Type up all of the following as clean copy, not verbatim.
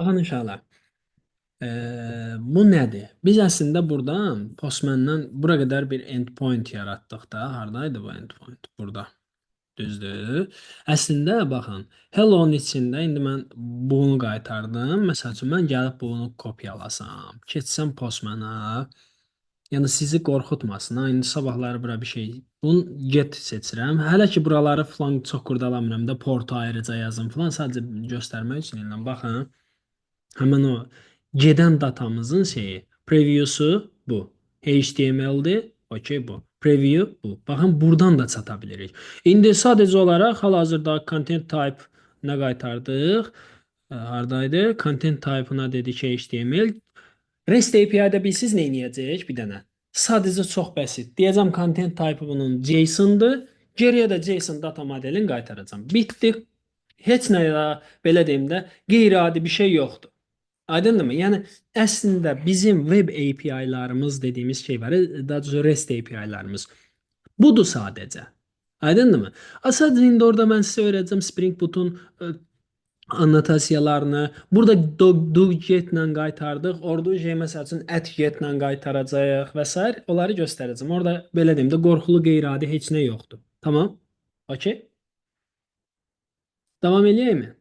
Baxın inşallah. Bu nədir? Biz əslində buradan Postman-dan bura qədər bir endpoint yaratdıq da. Hardaydı bu endpoint? Burada. Düzdür. Əslində baxın, hello-nun içində indi mən bunu qaytardım. Məsəl üçün mən gəlib bunu kopyalasam, keçsəm Postman-a. Yəni sizi qorxutmasın. Ha, indi sabahları bura bir şey. Bunu get seçirəm. Hələ ki buraları falan çox qurdalamıram da portu ayrıca yazım falan. Sadəcə göstərmək üçün edirəm. Baxın. Həmin o gedən datamızın şeyi, preview'su bu. HTML-dir. Okey bu. Preview bu. Baxın buradan da çata bilirik. İndi sadəcə olaraq hal-hazırda content type nə qaytardıq? Hardaydı? Content type-ına dedik HTML. REST API-də bilsiz nə edəcək bir dənə? Sadəcə çox bəsit. Deyəcəm content type bunun JSON-dır. Geriyə də JSON data modelini qaytaracağam. Bitdi. Heç nə ya belə deyim də qeyri-adi bir şey yoxdur. Aydındırmı? Yəni əslində bizim web API-larımız dediyimiz şey var, daha doğrusu REST API-larımız. Budur sadəcə. Aydındırmı? Sadəcə indi orada mən sizə öyrədəcəm Spring Boot'un annotasiyalarını. Burada do-get-lə qaytardıq. Orada məsəl üçün at-get-lə qaytaracağıq və s. Onları göstərəcəm. Orada belə deyim də qorxulu qeyri-adi heç nə yoxdur. Tamam? Okey? Davam eləyəyimmi?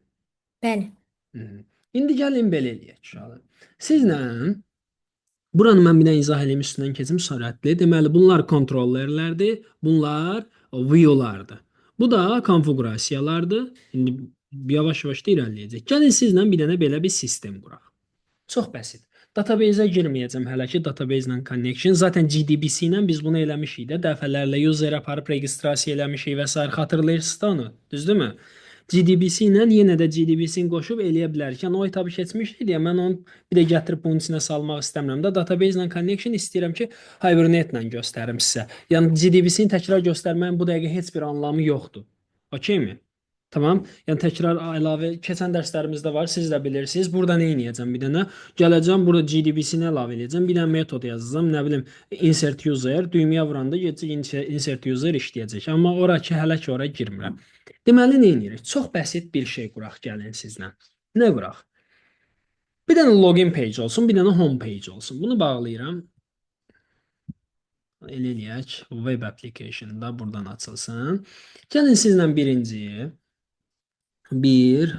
Bəli. Hı. İndi gəlin belə eləyək uşaqlar. Sizlə buranı mən bir də izah eləyim, üstündən keçim sürətli. Deməli, bunlar kontrollerlərdir, bunlar view'lardır. Bu da konfigurasiyalardır. İndi yavaş-yavaş da irəliləyəcək. Gəlin sizlə bir dənə belə bir sistem quraq. Çox bəsit. Database-ə girməyəcəm hələ ki, database ilə connection. Zaten GDBC ilə biz bunu eləmişik də, dəfələrlə user aparıb registrasiya eləmişik və s. xatırlayırsınız da onu, düzdürmü? GDBC ilə yenə də GDBC-ni qoşub eləyə bilərik. Yəni o etabı keçmişdik deyə mən onu bir də gətirib bunun içinə salmaq istəmirəm də. Database ilə connection istəyirəm ki, Hibernate ilə göstərim sizə. Yəni GDBC-ni təkrar göstərməyin bu dəqiqə heç bir anlamı yoxdur. Okeymi? Tamam. Yəni təkrar əlavə keçən dərslərimizdə var, siz də bilirsiniz. Burada nə edəcəm bir dənə? Gələcəm, burada GDB-sini əlavə edəcəm. Bir dənə metod yazacağam. Nə bilim, insert user, düyməyə vuranda gedəcək insert user işləyəcək. Amma ora ki, hələ ki ora girmirəm. Deməli nə edirik? Çox bəsit bir şey quraq gəlin sizlə. Nə quraq? Bir dənə login page olsun, bir dənə home page olsun. Bunu bağlayıram. Elə eləyək. Web application-da buradan açılsın. Gəlin sizlə birinci bir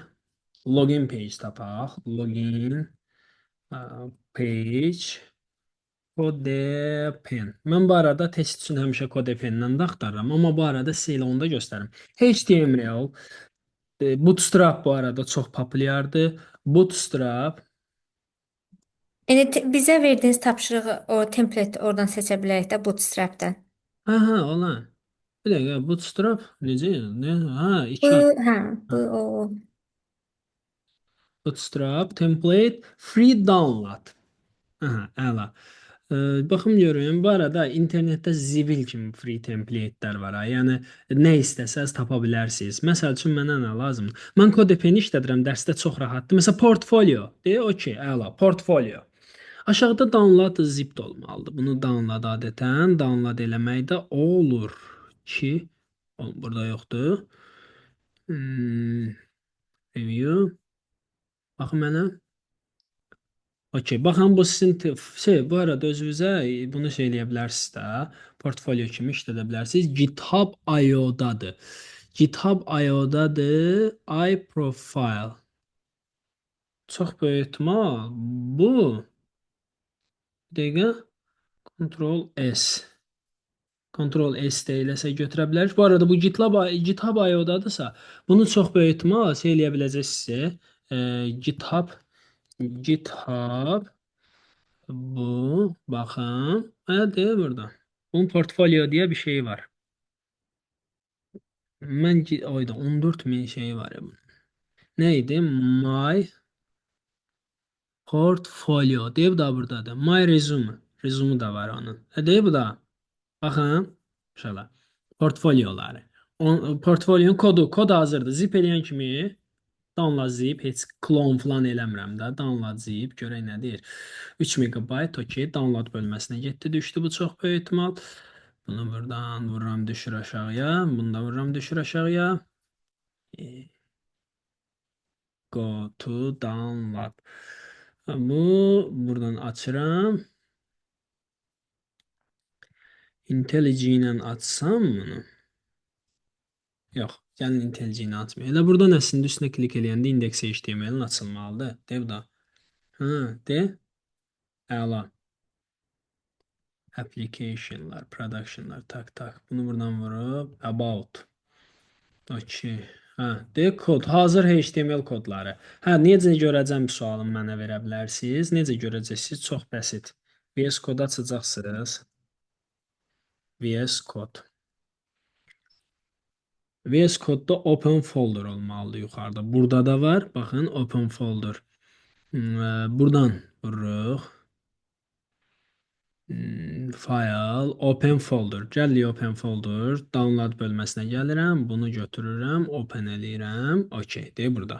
login page tapaq. Login page CodePen. Mən bu arada test üçün həmişə CodePen-dən də axtarıram, amma bu arada sizə elə onu da göstərim. HTML, Bootstrap bu arada çox populyardır. Bootstrap. Yəni bizə verdiyiniz tapşırığı o template oradan seçə bilərik də Bootstrap-dən. Hə, olan. Bir dəqiqə, Bootstrap necə? Nə? Ha, Bu, 2. hə, bu o. Bootstrap template free download. Aha, əla. Baxım görün. Bu arada internetdə zibil kimi free template-lər var. Ha. Yəni nə istəsəz tapa bilərsiniz. Məsəl üçün mənə nə lazımdır? Mən CodePen işlədirəm, dərsdə çox rahatdır. Məsələn, portfolio. Okey, əla. Portfolio. Aşağıda download zip olmalıdır. Bunu download adətən download eləmək də olur ki, burada yoxdur. Review. Baxın mənə. Okey, baxın bu sizin şey, bu arada özünüzə bunu şey eləyə bilərsiniz də, portfolio kimi işlədə bilərsiniz. GitHub IO-dadır. GitHub IO-dadır. iProfile. Çox böyük ehtimal bu. Bir dəqiqə. Ctrl S. Ctrl S də eləsə götürə bilərik. Bu arada bu GitHub IO-dadırsa, bunu çox böyük ehtimal şey eləyə biləcəksiniz. GitHub bu baxın. Nədir burada? Bunun portfolio diye bir şey var. Mən oyda 14 min şey var ya bunun. Neydi? My portfolio diye bu da buradadır. My resume. Resume da var onun. Deyib bu da. Baxın. İnşallah. Portfolioları. Portfolionun kodu. Kod hazırdır. Zip eləyən kimi download zip. Heç clone falan eləmirəm də. Download zip. Görək nə deyir. 3 megabayt. Okey. Download bölməsinə getdi. Düşdü. Bu çox böyük ehtimal. Bunu buradan vururam düşür aşağıya. Bunu da vururam düşür aşağıya. Go to download. Bu buradan açıram. IntelliJ ilə açsam bunu. Yox, gəlin IntelliJ ilə açmayaq. Elə buradan əslində üstünə klik eləyəndə index.html-in açılmalıdır. Dev da. Hə, de. Əla. Application'lar, production'lar, tak. Bunu buradan vurup about. Okey. Hə, de kod, hazır HTML kodları. Hə, necə görəcəm sualını mənə verə bilərsiniz? Necə görəcəksiniz? Çox bəsit. VS Code açacaqsınız. VS Code. VS Code'da open folder olmalıdır yuxarıda. Burada da var. Baxın, open folder. Buradan vururuq. File, open folder. Gəlir open folder. Download bölməsinə gəlirəm. Bunu götürürəm. Open eləyirəm. Okey, deyə burada.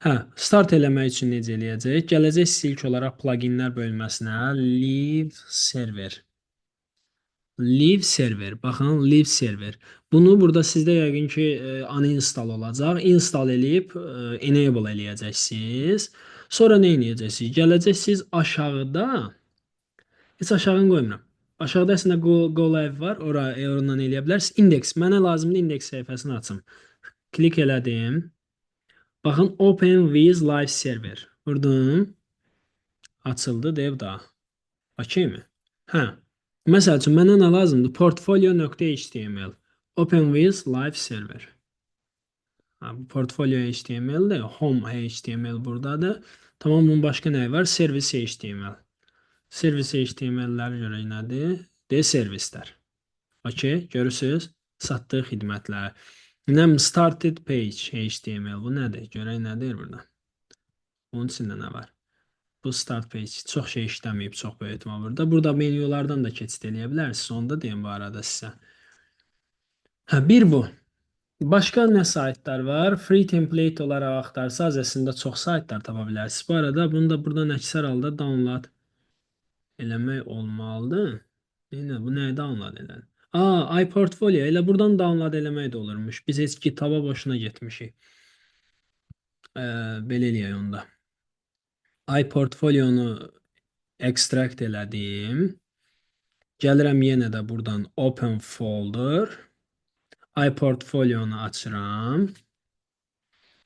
Hə, start eləmək üçün necə eləyəcək? Gələcək ilk olaraq pluginlər bölməsinə leave server. Leave server. Baxın, leave server. Bunu burada sizdə yəqin ki uninstall olacaq. Install eləyib enable eləyəcəksiniz. Sonra nə edəcəksiniz? Gələcəksiniz aşağıda. Heç aşağını qoymuram. Aşağıda əslində go live var. Oradan eləyə bilərsiniz. Index. Mənə lazımdır index səhifəsini açım. Klik elədim. Baxın open with live server. Vurdum. Açıldı dev daha. Okey mi? Hə. Məsəl üçün mənə nə lazımdır? Portfolio.html. Open with live server. Ha, bu portfolio HTML-dir. Home HTML buradadır. Tamam, bunun başqa nə var? Service HTML. Servis HTML-ləri görə nədir? D servislər. Okey, görürsüz? Satdığı xidmətlər. Nəm started page HTML. Bu nədir? Görək nədir burada? Bunun içində nə var? Bu start page çox şey işləməyib, çox böyük ehtimal burada. Burada menyulardan da keçid eləyə bilərsiniz. Onu da deyim bu arada sizə. Hə, bir bu. Başqa nə saytlar var? Free template olaraq axtarsaz əslində çox saytlar tapa bilərsiniz. Bu arada bunu da buradan əksər halda download eləmək olmalıdır. Bu nəyi download edən? iPortfolio. Elə buradan download eləmək də olurmuş. Biz heç kitaba boşuna getmişik. Belə eləyək onda. iPortfolionu extract elədim. Gəlirəm yenə də buradan open folder. iPortfolionu açıram.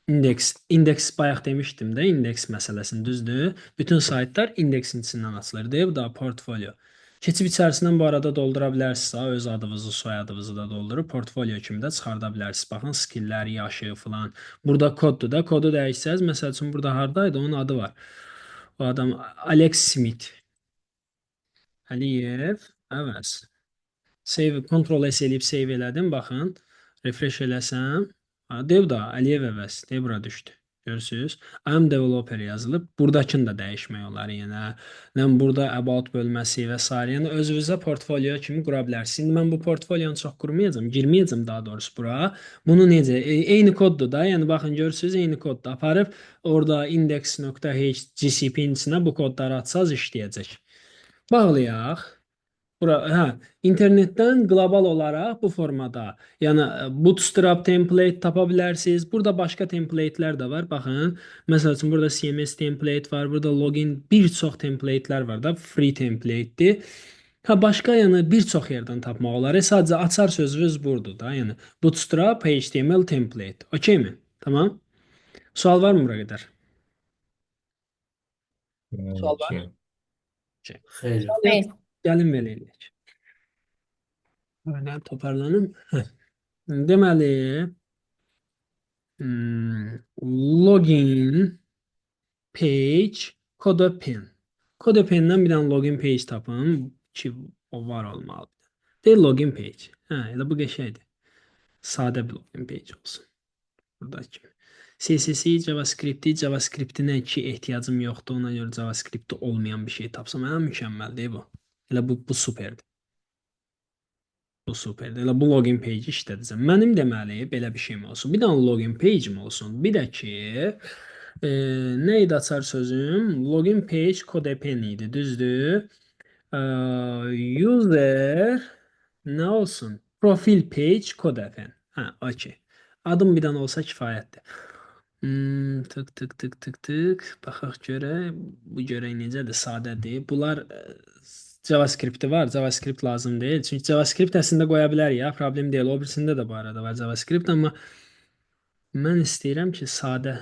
Index bayaq demişdim də, index məsələsini düzdür. Bütün saytlar indeksin içindən açılır. Deyə bu da portfolio. Keçib içərisindən bu arada doldura bilərsinizsə, öz adınızı, soyadınızı da doldurub portfolio kimi də çıxarda bilərsiniz. Baxın, skilllər, yaşı falan. Burada koddur da, kodu dəyişsəz, məsəl üçün burada hardaydı, onun adı var. O adam Alex Smith. Əliyev, əvəz. Save, Ctrl S eləyib save elədim, baxın. Refresh eləsəm. Dev da Əliyev əvəz. Dev bura düşdü. Görürsüz? I'm developer yazılıb. Buradakını da dəyişmək olar yenə. Mən burada about bölməsi və s. Yəni özünüzə portfolio kimi qura bilərsiniz. İndi mən bu portfolionu çox qurmayacağam, girməyəcəm daha doğrusu bura. Bunu necə? Eyni koddur da. Yəni baxın görürsüz, eyni koddur. Aparıb orada index.html içinə bu kodları atsaz işləyəcək. Bağlayaq. Bura, hə, internetdən qlobal olaraq bu formada, yəni Bootstrap template tapa bilərsiniz. Burada başqa templatelər də var. Baxın, məsəl üçün burada CMS template var, burada login, bir çox templatelər var da, free templatedir. Hə, başqa yəni bir çox yerdən tapmaq olar. Sadəcə açar sözünüz burdur da, yəni Bootstrap HTML template. Okeymi? Tamam. Sual var mı bura qədər? Sual var? Ki. Okey. Xeyr. Sual yox. Xeyr. Gəlin belə eləyək. Böyle toparlanım. Deməli, login page CodePen. CodePen'dən bir dənə login page tapın ki, o var olmalıdır. Deyil login page. Hə, elə bu qəşəngdir. Sadə bir login page olsun. Buradakı kimi. CSS, JavaScript'inə ki ehtiyacım yoxdur. Ona görə JavaScript'te olmayan bir şey tapsam, mükəmməldir bu. Elə bu superdir. Bu superdir. Elə bu login page işlədəcəm. Mənim deməli belə bir şeyim olsun. Bir dənə login page'im olsun. Bir də ki nə idi açar sözüm? Login page CodePen idi, düzdür? User nə olsun? Profil page CodePen. Hə, okey. Adım bir dənə olsa kifayətdir. Tık tık tık tık tık. Baxaq görək. Bu görək necədir? Sadədir. Bunlar JavaScript-i var. JavaScript lazım deyil. Çünki JavaScript əslində qoya bilər ya. Problem deyil. O birisində də bu arada var JavaScript, amma mən istəyirəm ki, sadə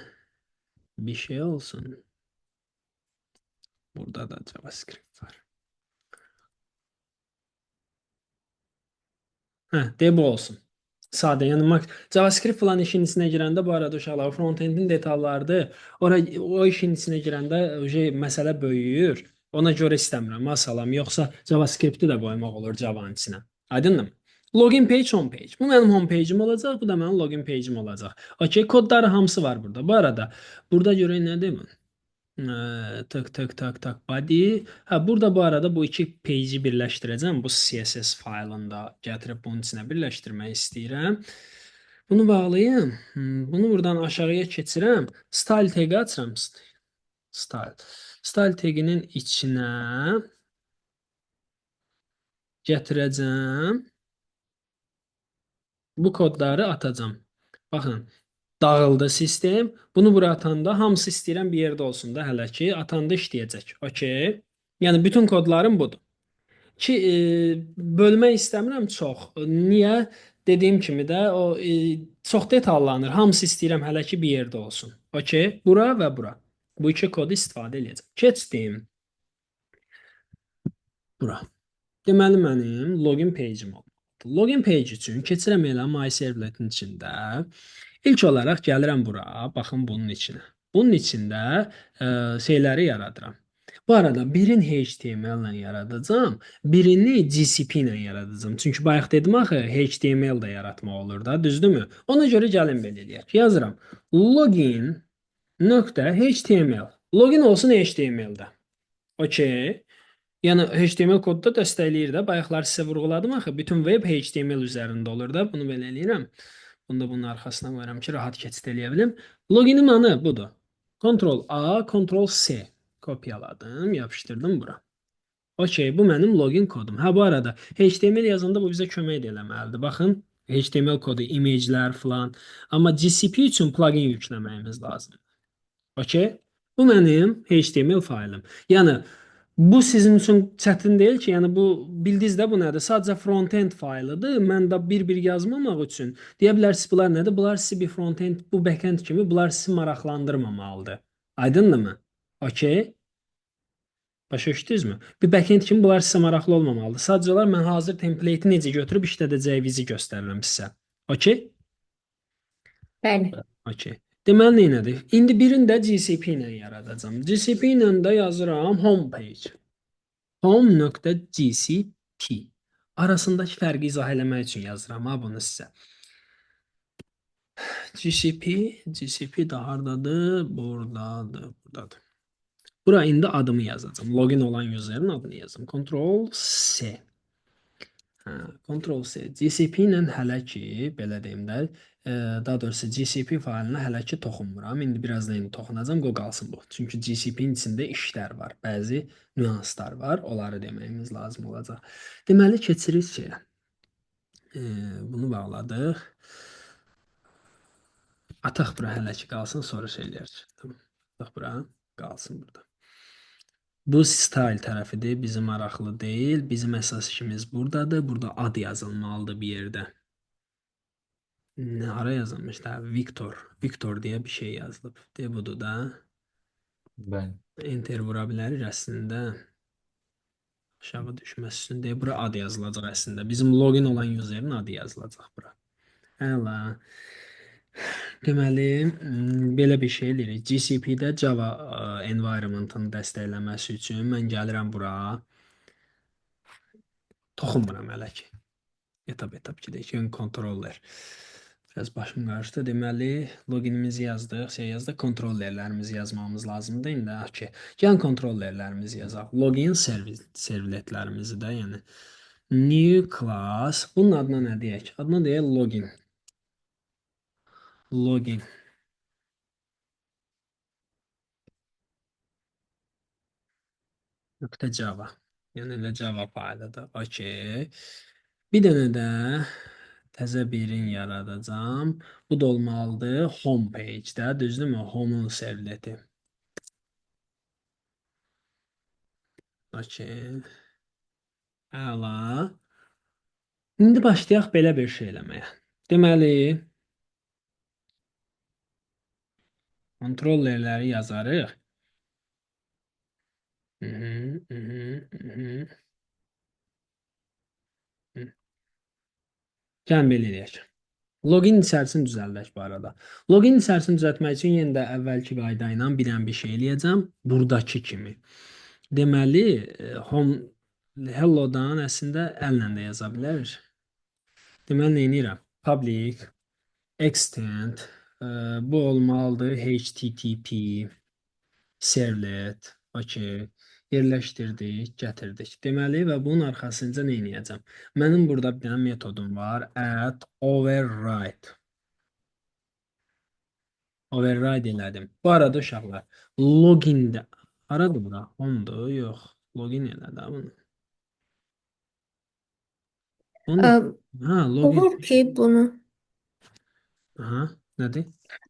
bir şey olsun. Burada da JavaScript var. Hə, de bu olsun. Sadə, yəni JavaScript falan işin içinə girəndə bu arada uşaqlar frontendin detallarıdır. Ora o işin içinə girəndə məsələ böyüyür. Ona görə istəmirəm. Masalam, yoxsa JavaScript-i də qoymaq olur Java-nın içinə. Aydınmı? Login page, home page. Bu mənim home page-im olacaq, bu da mənim login page-im olacaq. Okay, kodları hamısı var burada. Bu arada burada görək nədir? Tık tık tık tık body. Ha, burada bu arada bu iki page'i birləşdirəcəm. Bu CSS faylında gətirib bunun içinə birləşdirmək istəyirəm. Bunu bağlayım. Bunu buradan aşağıya keçirəm. Style tag açıram. Style. Style taginin içinə gətirəcəm. Bu kodları atacağım. Baxın. Dağıldı sistem. Bunu bura atanda hamısı istəyirəm bir yerdə olsun da hələ ki. Atanda işləyəcək. Okay. Yəni bütün kodlarım budur. Ki bölmək istəmirəm çox. Niyə? Dediyim kimi də o çox detallanır. Hamısı istəyirəm hələ ki bir yerdə olsun. Okay. Bura və bura. Bu iki kodu istifadə edəcəm. Keçdim. Bura. Deməli mənim login page-im olmalıdır. Login page üçün keçirəm elə MyServlet-in içində. İlk olaraq gəlirəm bura, baxın bunun içinə. Bunun içində şeyləri yaradıram. Bu arada birini HTML ilə yaradacağam, birini GCP ilə yaradacağım. Çünki bayaq dedim axı HTML də yaratmaq olur da, düzdürmü? Ona görə gəlin belə eləyək. Yazıram login.html. Login olsun HTML-də. Okay. Yəni HTML kodda dəstəkləyir də. Bayaqlar sizə vurğuladım axı. Bütün web HTML üzərində olur da. Bunu belə eləyirəm. Bunu da bunun arxasına qoyuram ki, rahat keçid eləyə bilim. Loginin adı budur. Ctrl A, Ctrl C kopyaladım, yapışdırdım bura. Okay, bu mənim login kodum. Ha, bu arada HTML yazanda bu bizə kömək də eləməlidir. Baxın, HTML kodu, imajlar falan. Amma GCP üçün plugin yükləməyimiz lazımdır. Okay? Bu mənim HTML faylım. Yəni bu sizin üçün çətin deyil ki, yəni bu bildiniz də bu nədir? Sadəcə frontend faylıdır. Mən də bir-bir yazmamaq üçün deyə bilərsiniz bunlar nədir? Bunlar sizi bir frontend, bu backend kimi bunlar sizi maraqlandırmamalıdır. Aydındır? Okay? Başa düşdünüzmü? Bir backend kimi bunlar sizə maraqlı olmamalıdır. Sadəcə olaraq mən hazır template-i necə götürüb işlədəcəyinizi göstərirəm sizə. Okay? Bəli. Okay. Deməli nədir? İndi birini də GCP ilə yaradacağam. GCP ilə də yazıram homepage. Home.gcp. Arasındakı fərqi izah eləmək üçün yazıram ha bunu sizə. GCP də hardadır? Buradadır. Bura indi adımı yazacağam. Login olan userin adını yazım. Ctrl C. Hə, Ctrl C. GCP ilə hələ ki, belə deyim də, daha doğrusu GCP faylinə hələ ki toxunmuram. İndi birazdan indi toxunacağam, qoy qalsın bu. Çünki GCP-nin içində işlər var, bəzi nüanslar var, onları deməyimiz lazım olacaq. Deməli keçirik şeyə. Bunu bağladıq. Ataq bura hələ ki qalsın, sonra şey eləyərik. Tamam. Ataq bura qalsın burada. Bu style tərəfidir, bizim maraqlı deyil. Bizim əsas işimiz buradadır. Burada ad yazılmalıdır bir yerdə. Nə hara yazılmış da? Victor. Victor deyə bir şey yazılıb. De budur da. Ben. Enter vura bilərik əslində. Aşağı düşməsi üçün deyə bura ad yazılacaq əslində. Bizim login olan userin adı yazılacaq bura. Əla. Deməli, belə bir şey eləyirik. GCP-də Java environment-ını dəstəkləməsi üçün mən gəlirəm bura. Toxunmuram hələ ki. Etap gedək. Ön kontroller. Biraz başım qarışdı. Deməli, loginimizi yazdıq, şey yazdıq, kontrollerlərimizi yazmamız lazımdır. İndi ki, gəlin kontrollerlərimizi yazaq. Login servletlərimizi də, yəni new class. Bunun adına nə deyək? Adına deyək login. Login. .java. Yəni elə Java faylıdır. Okay. Bir dənə də Təzə birini yaradacağam. Bu da olmalıdır home page-də, düzdürmü? Home-un servleti. Okey. Əla. İndi başlayaq belə bir şey eləməyə. Deməli, kontrollerləri yazarıq. Hı -hı, hı -hı, hı -hı. Gəlin belə eləyək. Login içərisini düzəldək bu arada. Login içərisini düzəltmək üçün yenə də əvvəlki qayda ilə bir şey eləyəcəm. Buradakı kimi. Deməli, home hello-dan əslində əllə də yaza bilər. Deməli, nə edirəm? Public extend bu olmalıdır HTTP servlet. Okey. Yerləşdirdik, gətirdik. Deməli və bunun arxasınca nə edəcəm? Mənim burada bir dənə metodum var. Add override. Override elədim. Bu arada uşaqlar, login-də haradır bura? Home'dur, yox. Login elədi bunu. Onu Ə, ha, login. olur ki bunu Aha, nədir?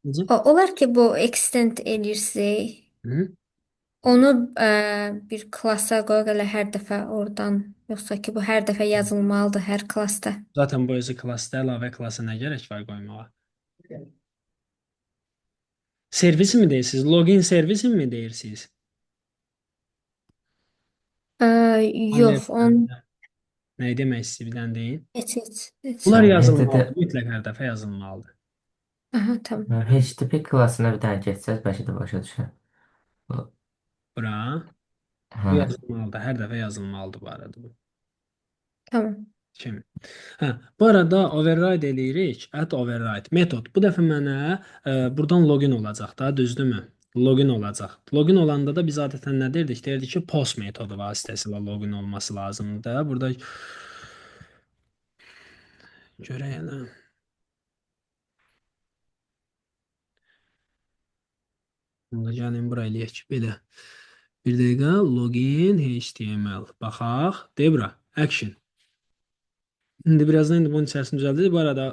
Necə? olar ki bu extend edirsək, Hı? onu bir klassa qoyaq elə hər dəfə oradan, yoxsa ki bu hər dəfə yazılmalıdır hər klassda. Zaten bu özü klassda əlavə klassa nə gərək var qoymağa? Servis mi deyirsiniz? Login servisi mi deyirsiniz? Ə, Anlayan yox, on nə demək istəyir bir dənə deyin. heç. Bunlar Yani yazılmalıdır. Mütləq hər dəfə yazılmalıdır. Aha, tamam. HTTP klasına bir tane geçseniz belki de başa düşer. Bura. Bu Ha. yazılmalıdır. Hər dəfə yazılmalıdır bu arada bu. Tamam. Kimi? Hə, bu arada override eləyirik. Add override metod. Bu dəfə mənə burdan login olacaq da, düzdürmü? Login olacaq. Login olanda da biz adətən nə derdik? Deyirdik ki, post metodu vasitəsilə login olması lazımdır. Burada görək elə. Bunda gəlin bura eləyək belə. Bir dəqiqə login HTML. Baxaq. De bura. Action. İndi birazdan indi bunun içərisini düzəldəcək. Bu arada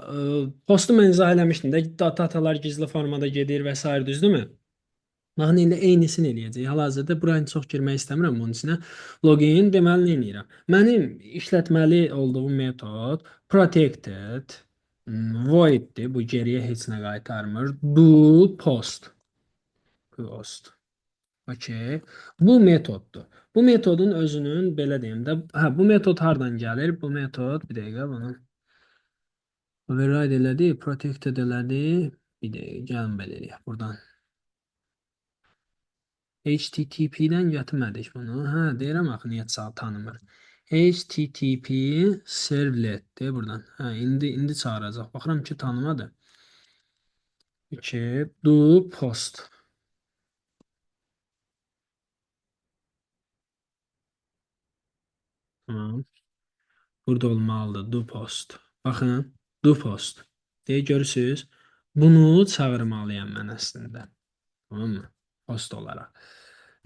postu mən izah eləmişdim də datalar gizli formada gedir və s. düzdürmü? Baxın indi eynisini eləyəcək. Hal-hazırda buraya çox girmək istəmirəm bunun içinə. Login deməli nə edirəm? Mənim işlətməli olduğum metod protected voiddir. Bu geriyə heç nə qaytarmır. Do post. Post. Okey. Bu metoddur. Bu metodun özünün belə deyim də, hə bu metod hardan gəlir? Bu metod bir dəqiqə bunu override elədi, protected elədi. Bir dəqiqə gəlin belə eləyək buradan. HTTP-dən gətirmədik bunu. Hə, deyirəm axı niyə tanımır. HTTP servletdir buradan. Hə, indi çağıracaq. Baxıram ki, tanımadı. 2 do post. Tamam. Burada olmalıdır do post. Baxın, do post. Deyə görürsüz. Bunu çağırmalıyam mən əslində. Tamam mı? Post olaraq.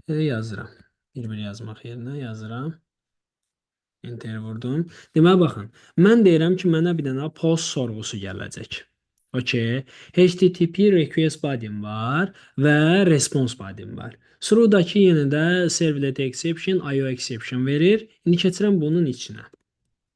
Yazıram. Bir yazmaq yerinə yazıram. Enter vurdum. Deməli baxın, mən deyirəm ki, mənə bir dənə post sorğusu gələcək. Okay. HTTP request body'm var və response body'm var. Through-dakı yenə də servlet exception, IO exception verir. İndi keçirəm bunun içinə.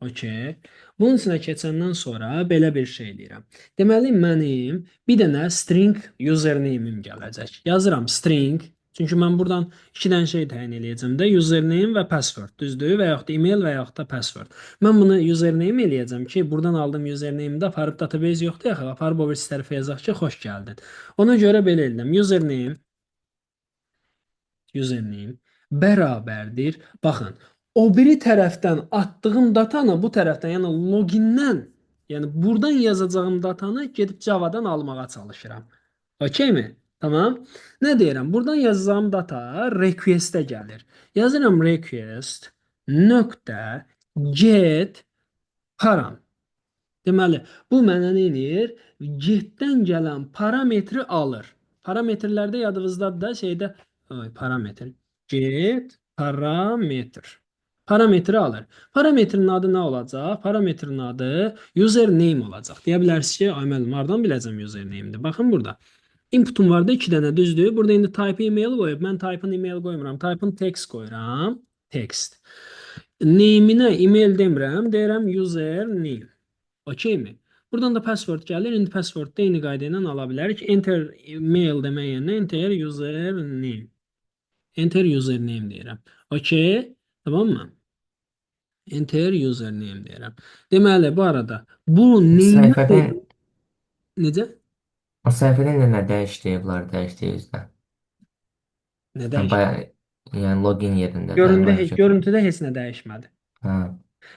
Okay. Bunun içinə keçəndən sonra belə bir şey eləyirəm. Deməli, mənim bir dənə string username'im gələcək. Yazıram string. Çünki mən buradan iki dənə şey təyin eləyəcəm də username və password. Düzdür? Və yaxud da email və yaxud da password. Mən bunu username eləyəcəm ki, buradan aldığım username-də aparıb database yoxdur axı. Aparıb o birisi tərəfə yazaq ki, xoş gəldin. Ona görə belə eləyirəm. Username bərabərdir. Baxın, o biri tərəfdən atdığım datanı bu tərəfdən, yəni logindən, yəni buradan yazacağım datanı gedib Java-dan almağa çalışıram. Okeymi? Tamam. Nə deyirəm? Buradan yazacağım data request-ə gəlir. Yazıram request nöqtə get param. Deməli, bu mənə nə edir? Get-dən gələn parametri alır. Parametrlərdə yadınızdadır da şeydə parametr. Get parametr. Parametri alır. Parametrin adı nə olacaq? Parametrin adı username olacaq. Deyə bilərsiniz ki, ay müəllim, hardan biləcəm username-dir? Baxın burada. Inputum var da 2 dənə düzdür. Burada indi type email qoyub. Mən type-ın email qoymuram. Type-ın text qoyuram. Text. Name-inə email demirəm. Deyirəm username. Okeymi? Buradan da password gəlir. İndi password da eyni qayda ilə ala bilərik. Enter mail demək yerinə enter username. Enter username deyirəm. Okey. Tamam mı? Enter username deyirəm. Deməli, bu arada bu neyinə Səhifədən, necə? o səhifədən də nə dəyişdi, bunlar dəyişdi üzdən. Nə Yəni, dəyişdi? yəni login yerində də var ki. Görüntüdə heç nə dəyişmədi. Hə,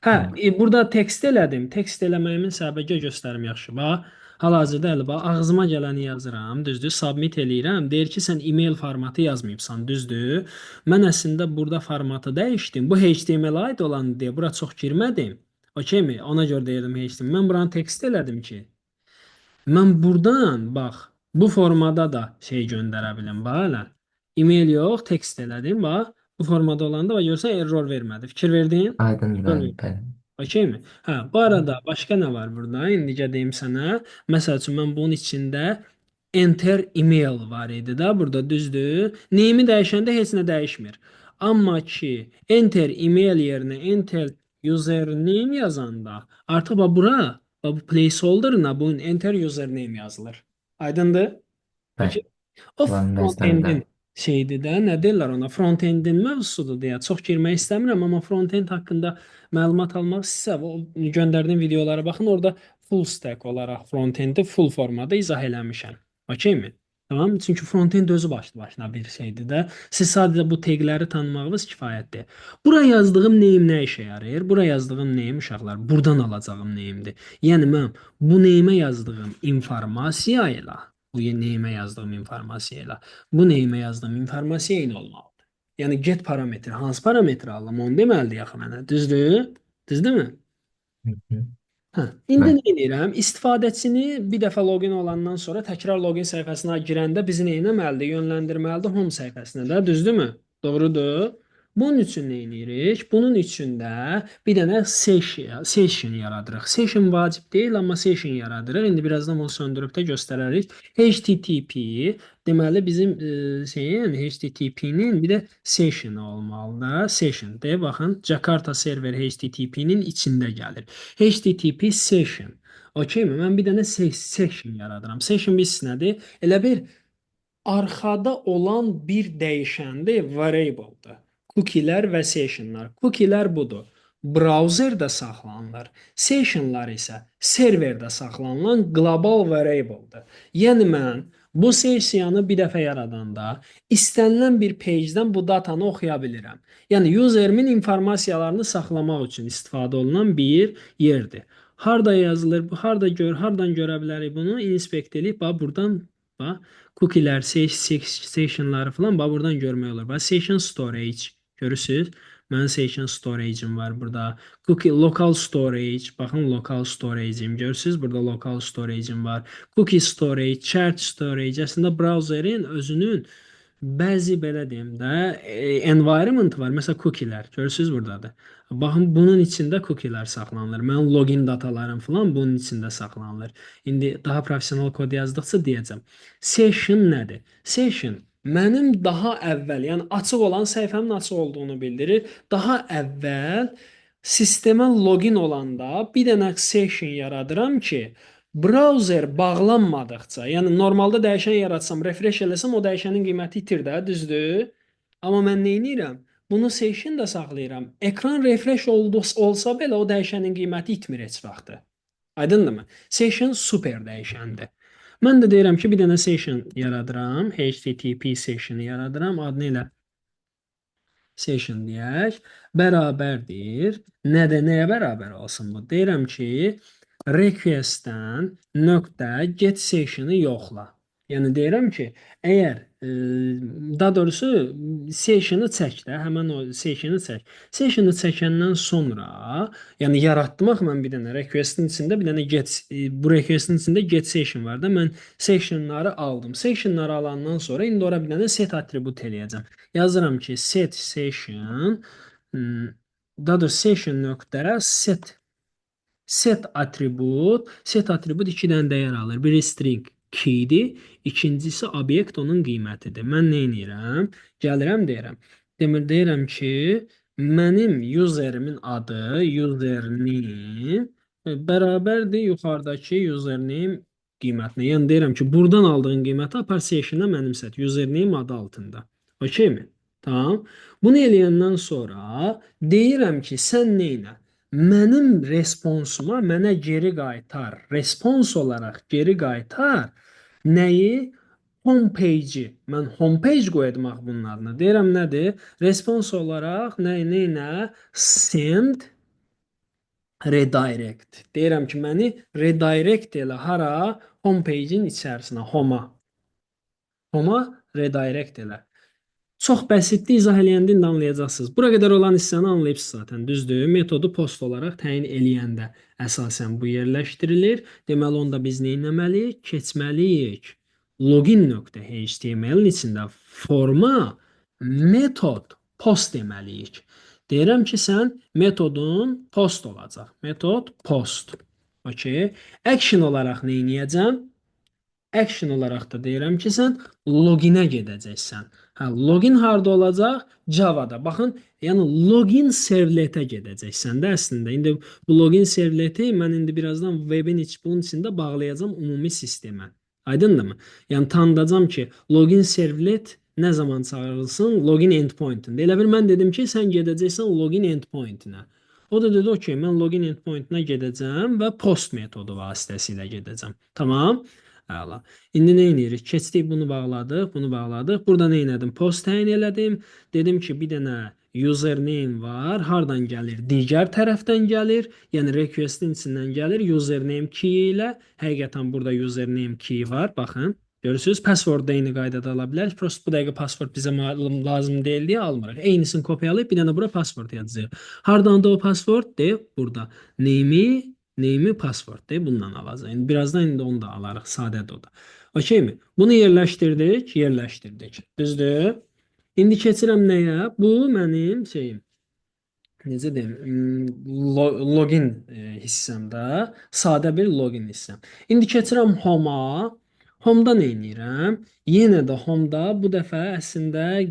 Hə, tamam. burada tekst elədim. Tekst eləməyimin səbəbi göstərim yaxşı. Bax, hal-hazırda elə bax, ağzıma gələni yazıram, düzdür? Submit eləyirəm. Deyir ki, sən email formatı yazmayıbsan, düzdür? Mən əslində burada formatı dəyişdim. Bu HTML-ə aid olandı deyə bura çox girmədim. Okeymi? Ona görə deyirdim HTML. Mən buranı tekst elədim ki, mən burdan bax, bu formada da şey göndərə bilim. Bax elə. E-mail yox, tekst elədim. Bax, bu formada olanda bax görsən error vermədi. Fikir verdin? Aydındır, Error bəli, vermədi. bəli. Okeymi? Hə, bu arada başqa nə var burada? İndicə deyim sənə. Məsəl üçün mən bunun içində enter email var idi də burada, düzdür? Neyimi dəyişəndə heç nə dəyişmir. Amma ki enter email yerinə enter username yazanda artıq bax bura, bax bu placeholder-na bunun enter username yazılır. Aydındır? Bəli, Okey. O bunların bəzən də. front-endin şeydir də, nə deyirlər ona? Front-endin mövzusudur deyə çox girmək istəmirəm, amma front-end haqqında məlumat almaq istəsə, o göndərdiyim videolara baxın, orada full stack olaraq front-endi full formada izah eləmişəm. Okeymi? Tamam? Çünki front-end özü başlı başına bir şeydir də. Siz sadəcə bu teqləri tanımağınız kifayətdir. Bura yazdığım name nə işə yarayır? Bura yazdığım name uşaqlar, buradan alacağım name'dir. Yəni mən bu name-ə yazdığım informasiya ilə bu neyimə yazdığım informasiya ilə bu neyimə yazdığım informasiya eyni olmalıdır. Yəni get parametri hansı parametri alım onu deməlidir axı mənə. Düzdür? Düzdürmü? Hı -hı. Hə, indi Bəli. nə edirəm? İstifadəçini bir dəfə login olandan sonra təkrar login səhifəsinə girəndə bizi nə etməlidir? Yönləndirməlidir home səhifəsinə də, düzdürmü? Doğrudur. Bunun üçün nə edirik? Bunun üçün də bir dənə session yaradırıq. Session vacib deyil, amma session yaradırıq. İndi birazdan onu söndürüb də göstərərik. HTTP deməli bizim şeyin HTTP-nin bir də session olmalıdır. Session deyə baxın, Jakarta server HTTP-nin içində gəlir. HTTP session. Okeymi? Mən bir dənə session yaradıram. Session biz nədir? Elə bir arxada olan bir dəyişəndir, variable'dır. Cookie'lər və sessionlar. Cookie'lər budur. Browserdə saxlanılır. Sessionlar isə serverdə saxlanılan qlobal variable'dır. Yəni mən bu sessiyanı bir dəfə yaradanda istənilən bir page-dən bu datanı oxuya bilirəm. Yəni userimin informasiyalarını saxlamaq üçün istifadə olunan bir yerdir. Harda yazılır? Bu hardan görə bilərik bunu? Inspect edib bax burdan bax cookie'lər, session'ları falan bax buradan görmək olur. Bax session storage görürsüz? Mənim session storage'im var burada. Cookie local storage, baxın local storage'im görürsüz? Burada local storage'im var. Cookie storage, chart storage əslində browserin özünün bəzi belə deyim də environment var. Məsələn cookie'lər görürsüz burdadır. Baxın bunun içində cookie'lər saxlanılır. Mənim login datalarım falan bunun içində saxlanılır. İndi daha professional kod yazdıqca deyəcəm. Session nədir? Session mənim daha əvvəl, yəni açıq olan səhifəmin açıq olduğunu bildirir. Daha əvvəl sistemə login olanda bir dənə session yaradıram ki, browser bağlanmadıqca, yəni normalda dəyişən yaratsam, refresh eləsəm o dəyişənin qiyməti itir də, düzdür? Amma mən nə edirəm? Bunu session da saxlayıram. Ekran refresh olsa belə o dəyişənin qiyməti itmir heç vaxtı. Aydındırmı? Session super dəyişəndir. Mən də deyirəm ki, bir dənə session yaradıram, HTTP session yaradıram, adını elə session deyək, bərabərdir. Nəyə bərabər olsun bu? Deyirəm ki, request-dən nöqtə get session-ı yoxla. Yəni deyirəm ki, əgər daha doğrusu session-ı çək də, həmin o session-ı çək. Session-ı çəkəndən sonra, yəni yaratdım axı mən bir dənə request-in içində bir dənə get bu request-in içində get session var da, mən session-ları aldım. Session-ları alandan sonra indi ora bir dənə set atribut eləyəcəm. Yazıram ki, set session daha doğrusu session nöqtə set atribut iki dənə dəyər alır. Biri string keydir, ikincisi obyekt onun qiymətidir. Mən nə edirəm? Gəlirəm deyirəm. Deyirəm ki, mənim userimin adı username bərabərdir yuxarıdakı username qiymətinə. Yəni deyirəm ki, buradan aldığın qiyməti apar sessionə mənimsət. Username adı altında. Okeymi? Tamam. Bunu eləyəndən sonra deyirəm ki, sən nə edə? Mənim responsuma mənə geri qaytar. Respons olaraq geri qaytar. Nəyi? Homepage-i. Mən homepage qoyacağam bunun adına. Deyirəm nədir? Respons olaraq nə? Send redirect. Deyirəm ki, məni redirect elə hara? Homepage-in içərisinə, home-a. Home-a redirect elə. Çox bəsitdir, izah eləyəndə indi anlayacaqsınız. Bura qədər olan hissəni anlayıbsınız zaten, düzdür? Metodu post olaraq təyin eləyəndə əsasən bu yerləşdirilir. Deməli, onda biz nə etməliyik? Keçməliyik. Login.html-in içində forma metod post deməliyik. Deyirəm ki, sən metodun post olacaq. Metod post. Okay. Action olaraq nə edəcəm? Action olaraq da deyirəm ki, sən loginə gedəcəksən. Hə, login harda olacaq? Java-da. Baxın, yəni login servletə gedəcəksən də əslində. İndi bu login servleti mən indi birazdan webin bunun içində bağlayacağam ümumi sistemə. Aydındırmı? Yəni tanıdacağam ki, login servlet nə zaman çağırılsın? Login endpoint-ində. Elə bil mən dedim ki, sən gedəcəksən login endpoint-inə. O da dedi, okey, mən login endpoint-inə gedəcəm və post metodu vasitəsilə gedəcəm. Tamam? Əla. İndi nə edirik? Keçdik, bunu bağladıq, bunu bağladıq. Burada nə etdim? Post təyin elədim. Dedim ki, bir dənə username var. Hardan gəlir? Digər tərəfdən gəlir. Yəni request-in içindən gəlir. Username key ilə. Həqiqətən burada username key var. Baxın. Görürsüz, password da eyni qaydada ala bilərik. Prosta bu dəqiqə password bizə lazım deyil deyə almırıq. Eynisini kopyalayıb bir dənə bura password yazacağıq. Hardan da o password? De, burada. Name password de bundan alacağıq. İndi birazdan indi onu da alarıq. Sadədir o da. Okeymi? Bunu yerləşdirdik. Düzdür? İndi keçirəm nəyə? Bu mənim şeyim. Necə deyim? Login hissəmdə, sadə bir login hissəm. İndi keçirəm home-a. Home-da nə edirəm? Yenə də home-da bu dəfə əslində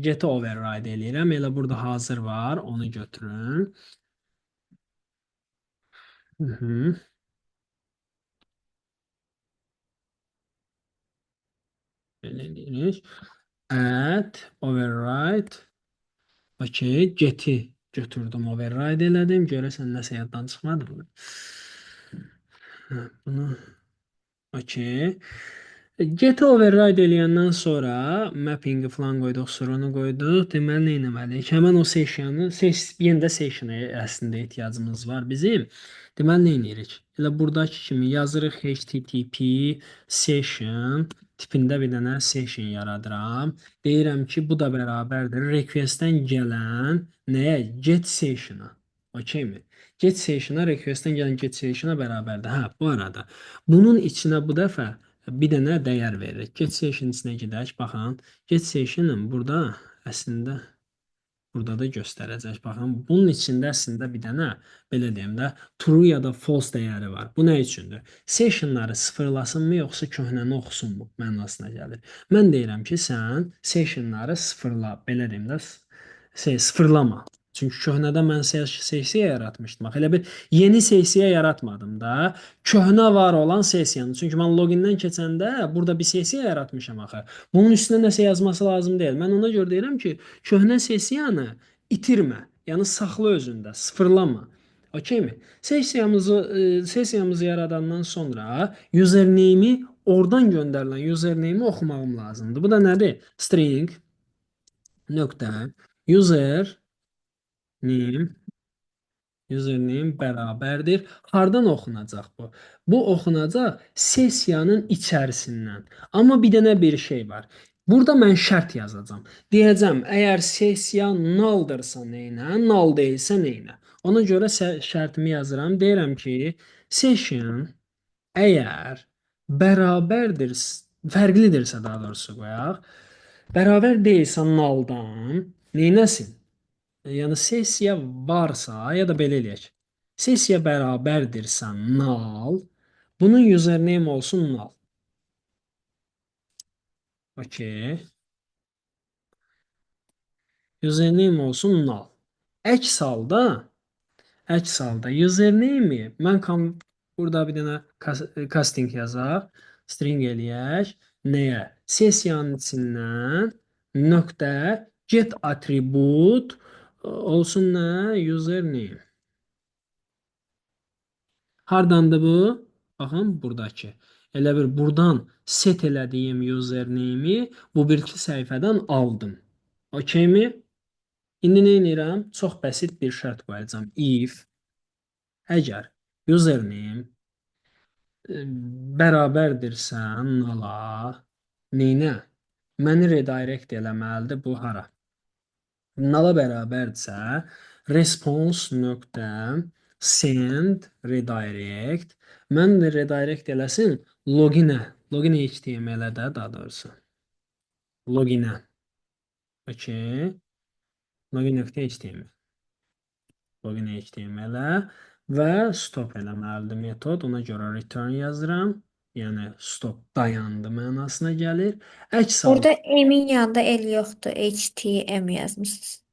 get override eləyirəm. Elə burada hazır var, onu götürün. Belə edirik. Add, override. Okey, get'i götürdüm, override elədim. Görəsən nəsə yaddan çıxmadı mı? Bunu okey. Get override eləyəndən sonra mapping falan qoyduq, sorunu qoyduq. Deməli nə etməliyik? Həmin o sessionu, yenə də sessiona əslində ehtiyacımız var bizim. Deməli nə edirik? Elə buradakı kimi yazırıq http session tipində bir dənə session yaradıram. Deyirəm ki, bu da bərabərdir request-dən gələn nəyə? Get session-a. Okeymi? Get session-a request-dən gələn get session-a bərabərdir. Hə, bu arada bunun içinə bu dəfə bir dənə dəyər veririk. Get session içinə gedək. Baxın, get session-ın burada əslində burada da göstərəcək. Baxın, bunun içində əslində bir dənə belə deyim də true ya da false dəyəri var. Bu nə üçündür? Sessionları sıfırlasınmı yoxsa köhnəni oxusunmu mənasına gəlir. Mən deyirəm ki, sən sessionları sıfırla, belə deyim də sıfırlama. Çünki köhnədə mən sessiya yaratmışdım. Elə bir yeni sessiya yaratmadım da. Köhnə var olan sessiyanı. Çünki mən logindən keçəndə burada bir sessiya yaratmışam axı. Bunun üstünə nəsə yazması lazım deyil. Mən ona görə deyirəm ki, köhnə sessiyanı itirmə. Yəni saxla özündə, sıfırlama. Okeymi? Sessiyamızı yaradandan sonra username-i oradan göndərilən username-i oxumağım lazımdır. Bu da nədir? String nöqtə username bərabərdir. Hardan oxunacaq bu? Bu oxunacaq sessiyanın içərisindən. Amma bir dənə bir şey var. Burada mən şərt yazacağam. Deyəcəm, əgər sessiya null-dırsa neynə, null deyilsə neynə. Ona görə şərtimi yazıram. Deyirəm ki, session əgər bərabərdir, fərqlidirsə daha doğrusu qoyaq, bərabər deyilsə null-dan neynəsin? Yəni sessiya varsa ya da belə eləyək. Sessiya bərabərdirsə null. Bunun username olsun null. Okay. Username olsun null. Əks halda username-i burada bir dənə casting yazaq. String eləyək. Nəyə? Sessiyanın içindən nöqtə get attribute olsun nə? Username. Hardandır bu? Baxın, buradakı. Elə bir buradan set elədiyim username-i bu birki səhifədən aldım. Okeymi? İndi nə edirəm? Çox bəsit bir şərt qoyacağam. If əgər username bərabərdirsə nulla, neynə? Məni redirect eləməlidir bu hara? Nulla bərabərdirsə response nöqtə send redirect mən redirect eləsin loginə. Login HTML-ə də daha doğrusu. Loginə. Okay. Login.html. Login HTML-ə və stop eləməlidir metod. Ona görə return yazıram. Yəni stop dayandı mənasına gəlir. Əks halda Orada M-in yanında el yoxdur. HTM yazmışsınız.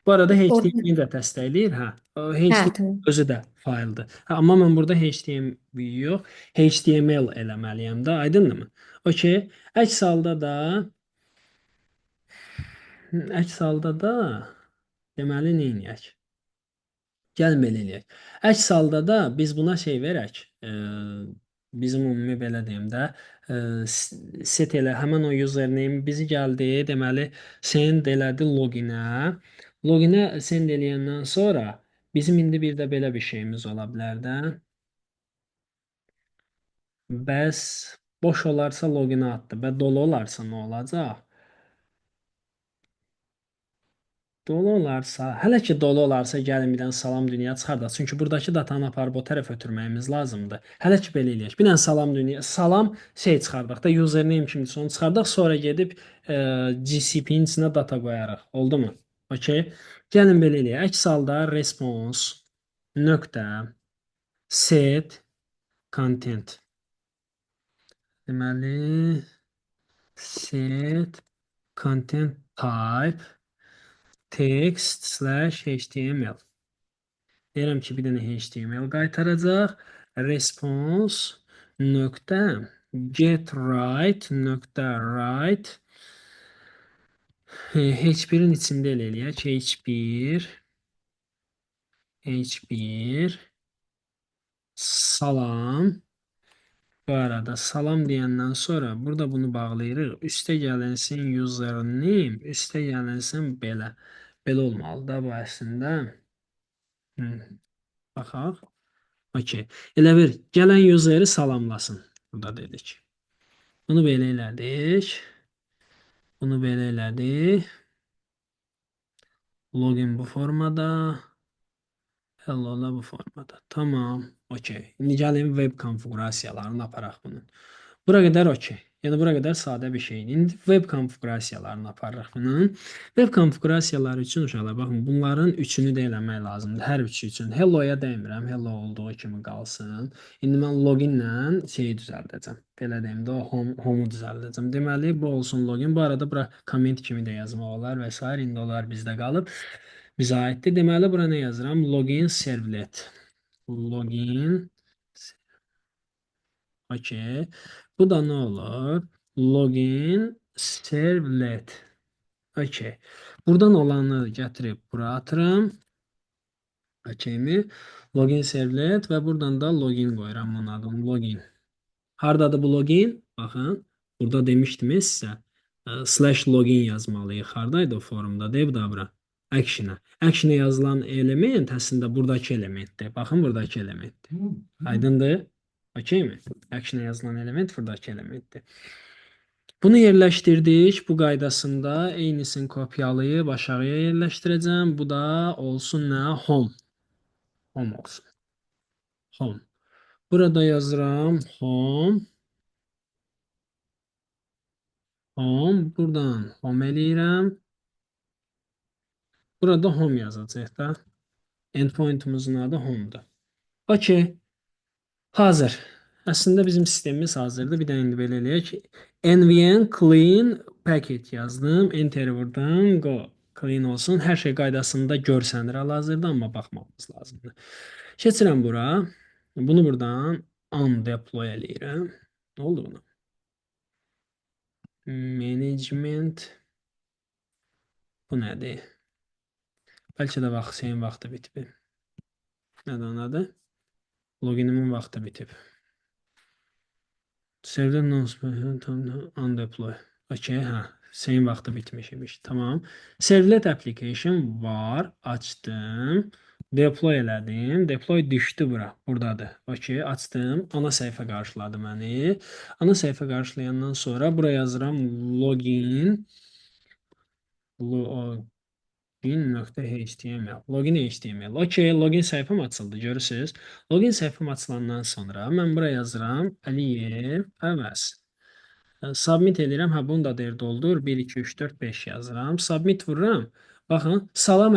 bu arada Orada. HTML-i də dəstəkləyir, hə. O Hə, HTML tamam. özü də fayldır. Hə, amma mən burada HTML yox, HTML eləməliyəm də, aydındır? Okay. Əks halda da deməli nə edək? Gəlin belə eləyək. Əks halda da biz buna şey verək. Bizim ümumi belə deyim də, set elə həmin o username bizi gəldi, deməli send elədi loginə. Loginə send eləyəndən sonra bizim indi bir də belə bir şeyimiz ola bilər də. Bəs boş olarsa loginə atdı. Və dolu olarsa nə olacaq? Dolu olarsa, hələ ki dolu olarsa gəlin bir dənə salam dünya çıxardaq. Çünki buradakı datanı aparıb o tərəf ötürməyimiz lazımdır. Hələ ki belə eləyək. Bir dənə salam dünya, salam şey çıxardaq da username kimi onu çıxardaq, sonra gedib GCP-nin içinə data qoyarıq. Oldu mu? Okay. Gəlin belə eləyək. Əks halda response nöqtə set content. Deməli set content type text/html. Deyirəm ki, bir dənə HTML qaytaracaq. Response nöqtə get right nöqtə right H1-in içində elə eləyək. H1 salam. Bu arada salam deyəndən sonra burada bunu bağlayırıq. Üstə gəlinsin username, üstə gəlinsin belə. Belə olmalı da bu əslində. Baxaq. Okay. Elə bir gələn useri salamlasın. Burada dedik. Bunu belə elədik. Bunu belə elədik. Login bu formada. Hello da bu formada. Tamam. Okay. İndi gəlin web konfigurasiyalarını aparaq bunun. Bura qədər okey. Yəni bura qədər sadə bir şeydir. İndi web konfigurasiyalarını aparırıq bunun. Web konfigurasiyaları üçün uşaqlar baxın, bunların üçünü də eləmək lazımdır. Hər üçü üçün. Hello-ya dəymirəm. Hello olduğu kimi qalsın. İndi mən loginlə şeyi düzəldəcəm. Belə deyim də, home-u düzəldəcəm. Deməli, bu olsun login. Bu arada bura comment kimi də yazmaq olar və s. İndi onlar bizdə qalıb. Bizə aiddir. Deməli, bura nə yazıram? Login servlet. Login. Okay. Bu da nə olur? Login servlet. Okay. Buradan olanı gətirib bura atıram. Okay-mi? Login servlet və buradan da login qoyuram bunun adını. Login. Hardadır bu login? Baxın. Burada demişdim sizə. Slash login yazmalıyıq. Hardaydı o forumda? Deyib da bura. Action-a. Action-a yazılan element əslində buradakı elementdir. Baxın, buradakı elementdir. Aydındır? Okey mi? Action-a yazılan element buradakı elementdir. Bunu yerləşdirdik. Bu qaydasında eynisini kopyalayıb aşağıya yerləşdirəcəm. Bu da olsun nə? Home. Home olsun. Home. Burada yazıram home. Home. Buradan home eləyirəm. Burada home yazacağıq da. Endpointumuzun adı home-dur. Okey. Hazır. Əslində bizim sistemimiz hazırdır. Bir də indi belə eləyək. nvn clean packet yazdım. Enter vurdum. Go. Clean olsun. Hər şey qaydasında görsənir hal-hazırda, amma baxmamız lazımdır. Keçirəm bura. Bunu buradan undeploy eləyirəm. Nə oldu buna? Management. Bu nədir? Bəlkə də şeyin vaxtı bitib. Nədir onun adı? Loginimin vaxtı bitib. Server undeploy. Okey, hə. Senin vaxtı bitmiş imiş. Tamam. Servlet application var. Açdım. Deploy elədim. Deploy düşdü bura. Buradadır. Okey, açdım. Ana səhifə qarşıladı məni. Ana səhifə qarşılayandan sonra buraya yazıram login login.html. Login HTML. Okey, login səhifəm açıldı. Görürsüz. Login səhifəm açılandan sonra mən buraya yazıram Əliyev Əvəz. Submit edirəm. Hə, bunu da deyir doldur. 1, 2, 3, 4, 5 yazıram. Submit vururam. Baxın, salam